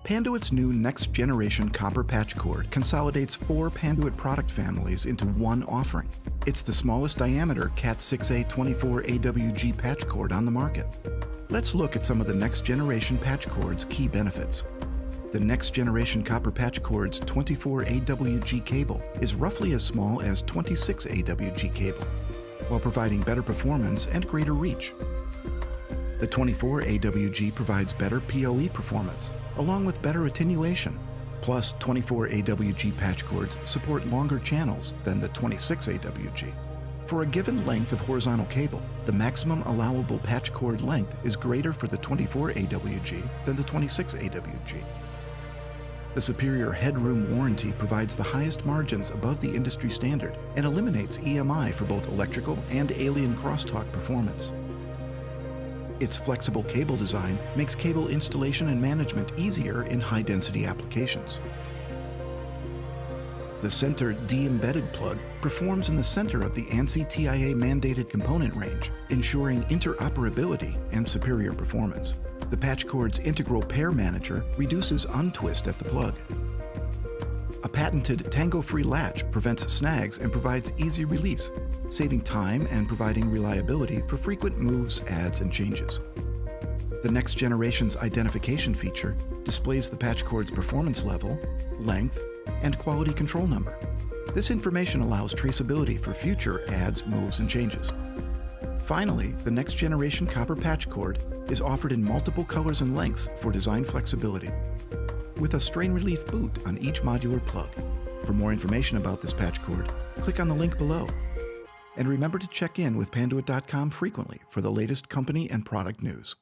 Panduit's new next-generation copper patch cord consolidates 4 Panduit product families into one offering. It's the smallest diameter Cat 6A 24 AWG patch cord on the market. Let's look at some of the next-generation patch cord's key benefits. The next-generation copper patch cord's 24 AWG cable is roughly as small as 26 AWG cable, while providing better performance and greater reach. The 24 AWG provides better PoE performance, along with better attenuation. Plus, 24 AWG patch cords support longer channels than the 26 AWG. For a given length of horizontal cable, the maximum allowable patch cord length is greater for the 24 AWG than the 26 AWG. The superior headroom warranty provides the highest margins above the industry standard and eliminates EMI for both electrical and alien crosstalk performance. Its flexible cable design makes cable installation and management easier in high-density applications. The center de-embedded plug performs in the center of the ANSI TIA mandated component range, ensuring interoperability and superior performance. The patch cord's integral pair manager reduces untwist at the plug. A patented tango-free latch prevents snags and provides easy release, saving time and providing reliability for frequent moves, adds, and changes. The next generation's identification feature displays the patch cord's performance level, length, and quality control number. This information allows traceability for future adds, moves, and changes. Finally, the next generation copper patch cord is offered in multiple colors and lengths for design flexibility, with a strain relief boot on each modular plug. For more information about this patch cord, click on the link below. And remember to check in with Panduit.com frequently for the latest company and product news.